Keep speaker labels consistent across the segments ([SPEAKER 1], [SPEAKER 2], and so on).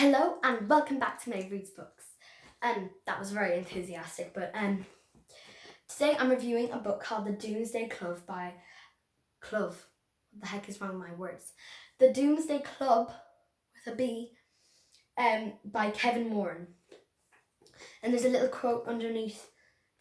[SPEAKER 1] Hello and welcome back to Maeve Reads Books. That was very enthusiastic, but today I'm reviewing a book called The Doomsday Club by Club. What the heck is wrong with my words? The Doomsday Club with a B by Kevin Moran. And there's a little quote underneath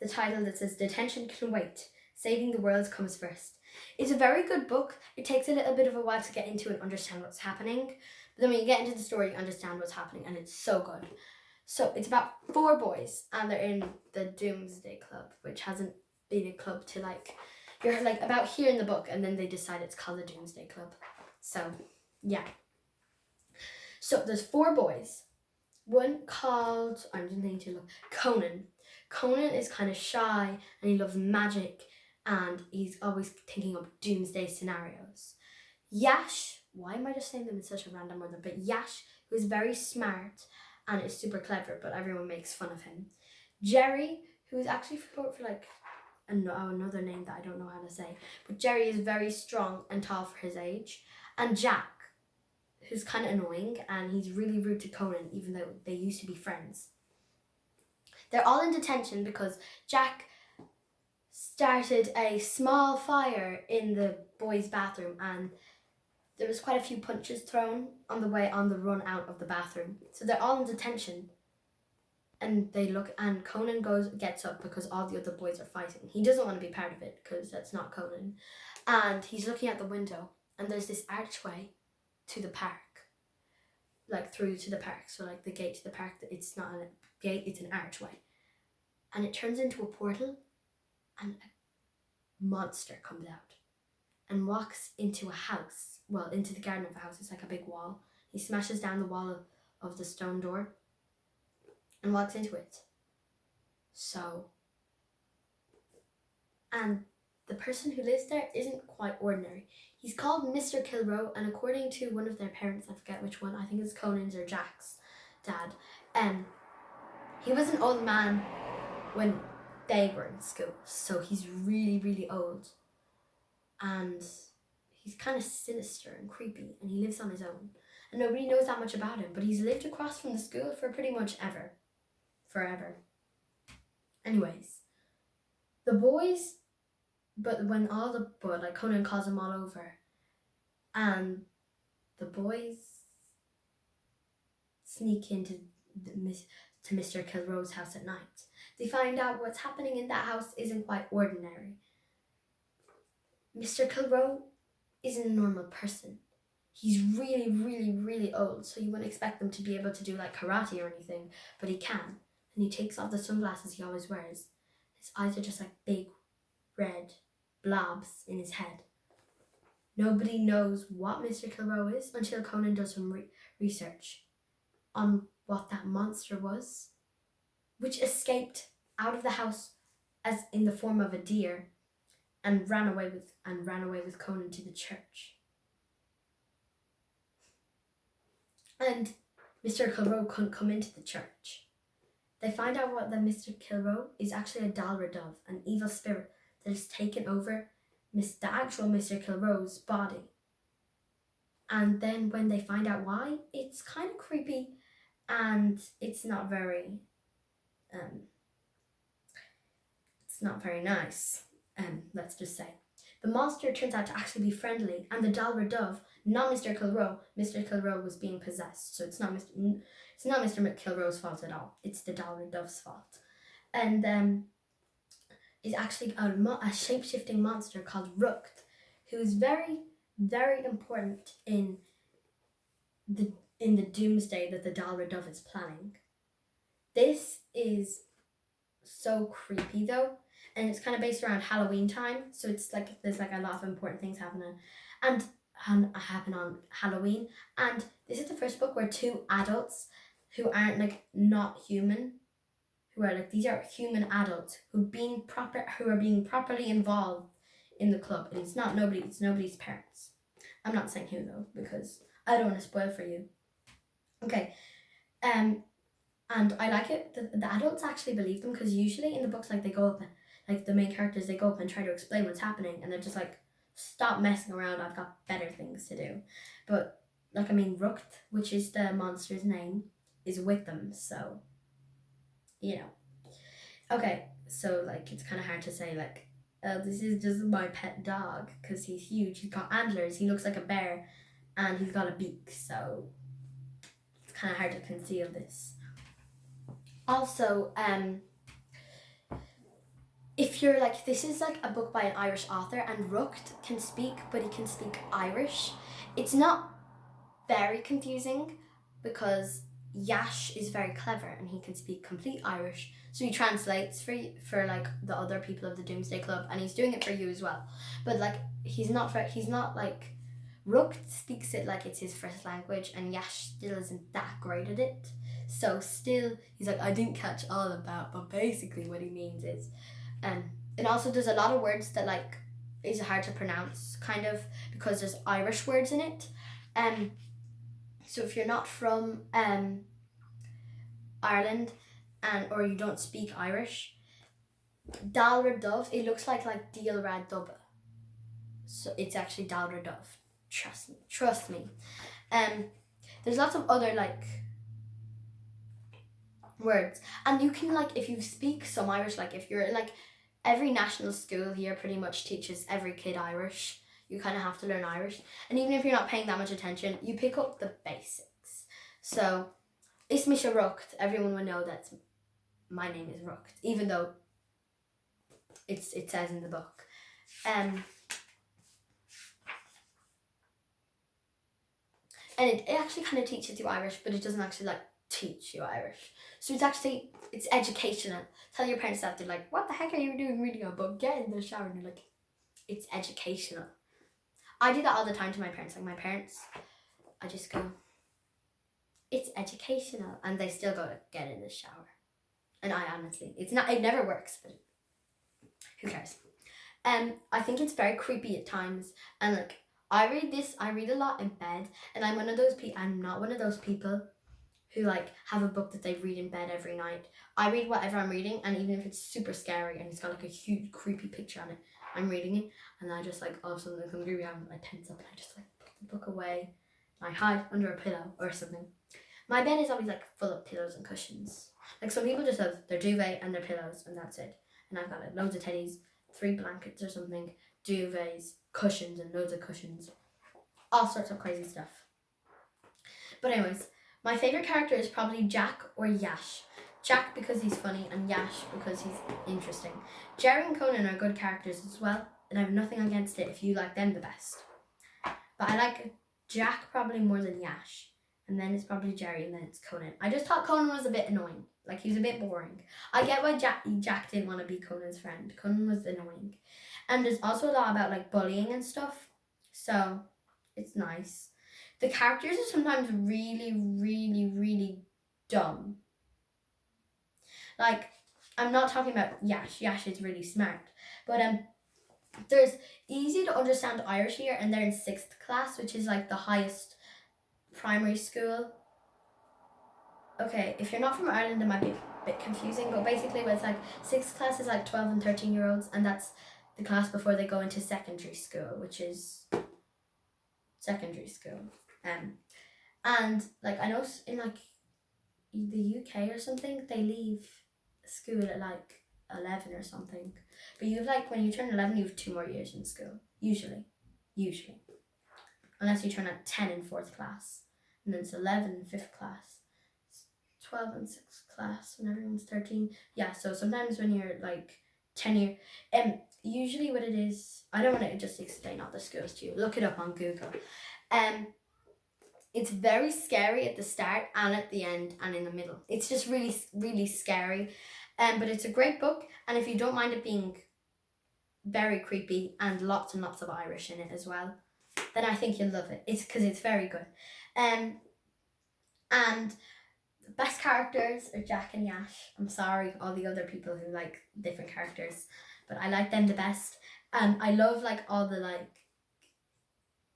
[SPEAKER 1] the title that says, "Detention can wait. Saving the world comes first." It's a very good book. It takes a little bit of a while to get into and understand what's happening. But then when you get into the story, you understand what's happening, and it's so good. So it's about 4 boys, and they're in the Doomsday Club, which hasn't been a club to you're about here in the book, and then they decide it's called the Doomsday Club. So, yeah. So there's 4 boys. One called, I'm just thinking to look, Conan. Conan is kind of shy, and he loves magic, and he's always thinking of doomsday scenarios. Yash, why am I just saying them in such a random order? But Yash, who is very smart and is super clever, but everyone makes fun of him. Jerry, who is actually for another name that I don't know how to say, but Jerry is very strong and tall for his age. And Jack, who's kind of annoying, and he's really rude to Conan, even though they used to be friends. They're all in detention because Jack started a small fire in the boys' bathroom, and there was quite a few punches thrown on the way on the run out of the bathroom. So they're all in detention. And they look, and Conan gets up because all the other boys are fighting. He doesn't want to be part of it because that's not Conan. And he's looking out the window, and there's this archway to the park. Through to the park. So the gate to the park, it's not a gate, it's an archway. And it turns into a portal, and a monster comes out and walks into a house. Well, into the garden of the house. It's like a big wall. He smashes down the wall of the stone door and walks into it. And the person who lives there isn't quite ordinary. He's called Mr. Kilroe, and according to one of their parents, I forget which one, I think it's Conan's or Jack's dad, he was an old man when they were in school, so he's really, really old. And he's kind of sinister and creepy, and he lives on his own. And nobody knows that much about him, but he's lived across from the school for pretty much forever. Anyways, the boys, Conan calls them all over, and the boys sneak into Mr. Kilroe's house at night. They find out what's happening in that house isn't quite ordinary. Mr. Kilroe isn't a normal person. He's really, really, really old, so you wouldn't expect them to be able to do karate or anything, but he can. And he takes off the sunglasses he always wears. His eyes are just big, red blobs in his head. Nobody knows what Mr. Kilroe is until Conan does some research on what that monster was, which escaped out of the house as in the form of a deer and ran away with Conan to the church. And Mr. Kilroe couldn't come into the church. They find out that Mr. Kilroe is actually a Dalradov, an evil spirit that has taken over the actual Mr. Kilroe's body. And then when they find out why, it's kind of creepy, and it's not very nice, let's just say. The monster turns out to actually be friendly, and the Dalradov, not Mr. Kilroe. Mr. Kilroe was being possessed, so it's not Mr. Kilroe's fault at all. It's the Dalradov's fault. And is actually a shape-shifting monster called Rudden, who is very, very important in the doomsday that the Dalradov is planning. This is so creepy though, and it's kind of based around Halloween time, so it's there's a lot of important things happening and happen on Halloween. And this is the first book where 2 adults who aren't not human, who are these are human adults who are being properly involved in the club, and it's nobody's parents. I'm not saying who though, because I don't want to spoil for you. Okay, and I like it. The adults actually believe them, because usually in the books they go up and the main characters, they go up and try to explain what's happening, and they're just stop messing around, I've got better things to do. But Rukt, which is the monster's name, is with them. So, you know. Okay, so like it's kind of hard to say like, oh, this is just my pet dog because he's huge. He's got antlers. He looks like a bear, and he's got a beak. So it's kind of hard to conceal this. Also, if you're like, this is like a book by an Irish author, and Rukt can speak, but he can speak Irish. It's not very confusing because Yash is very clever and he can speak complete Irish, so he translates for like the other people of the Doomsday Club, and he's doing it for you as well. But like he's not like Rukt speaks it like it's his first language, and Yash still isn't that great at it. So still, he's like, I didn't catch all of that, but basically what he means is, it also there's a lot of words that like is hard to pronounce, kind of because there's Irish words in it, so if you're not from Ireland or you don't speak Irish, Dalra Dove, it looks like Deal Rad Dubba. So it's actually Dalra Dove. Trust me. There's lots of other like words, and you can like, if you speak some Irish, like if you're in like every national school here pretty much teaches every kid Irish. You kind of have to learn Irish, and even if you're not paying that much attention, you pick up the basics. So, Ismisha Rukt, everyone will know that my name is Rukt, even though it says in the book. And it actually kind of teaches you Irish, but it doesn't actually like teach you Irish. So it's educational. Tell your parents that, they're like, what the heck are you doing reading a book? Get in the shower. And you're like, it's educational. I do that all the time to my parents. Like my parents, I just go, it's educational, and they still go, get in the shower. And I honestly, it never works, but who cares? I think it's very creepy at times, and like I read a lot in bed, and I'm not one of those people who like have a book that they read in bed every night. I read whatever I'm reading, and even if it's super scary and it's got like a huge creepy picture on it, I'm reading it, and I just like, all of a sudden I'm creepy, I tense up, and I just like put the book away. I hide under a pillow or something. My bed is always like full of pillows and cushions. Like some people just have their duvet and their pillows, and that's it. And I've got like loads of teddies, 3 blankets or something, duvets, cushions, and loads of cushions. All sorts of crazy stuff. But anyways, my favourite character is probably Jack or Yash. Jack because he's funny, and Yash because he's interesting. Jerry and Conan are good characters as well, and I have nothing against it if you like them the best. But I like Jack probably more than Yash, and then it's probably Jerry, and then it's Conan. I just thought Conan was a bit annoying. Like, he was a bit boring. I get why Jack didn't want to be Conan's friend. Conan was annoying. And there's also a lot about like bullying and stuff, so it's nice. The characters are sometimes really, really, really dumb. Like, I'm not talking about Yash. Yash is really smart. But there's easy to understand Irish here, and they're in 6th class, which is like the highest primary school. Okay, if you're not from Ireland, it might be a bit confusing, but basically it's like 6th class is like 12 and 13-year-olds, and that's the class before they go into secondary school, which is secondary school. And like I know in like the UK or something, they leave school at like 11 or something. But you have like, when you turn 11, you have 2 more years in school, usually. Unless you turn at 10 in 4th class, and then it's 11 in 5th class, 12 in 6th class when everyone's 13. Yeah, so sometimes when you're like 10 year, usually what it is, I don't want to just explain all the schools to you. Look it up on Google. It's very scary at the start and at the end and in the middle. It's just really, really scary. But it's a great book, and if you don't mind it being very creepy and lots of Irish in it as well, then I think you'll love it. It's because it's very good. And the best characters are Jack and Yash. I'm sorry, all the other people who like different characters, but I like them the best. I love like all the like,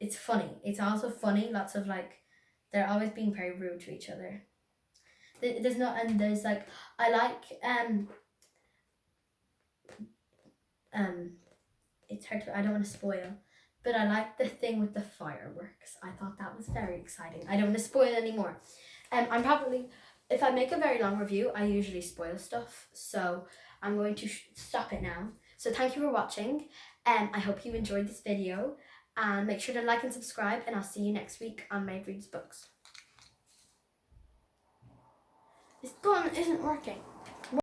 [SPEAKER 1] it's funny. It's also funny. Lots of like, they're always being very rude to each other. There's like, I like it's hard to, I don't want to spoil, but I like the thing with the fireworks. I thought that was very exciting. I don't want to spoil anymore. I'm probably, if I make a very long review, I usually spoil stuff. So I'm going to stop it now. So thank you for watching. I hope you enjoyed this video. And make sure to like and subscribe. And I'll see you next week on Maeve Reads Books. This button isn't working.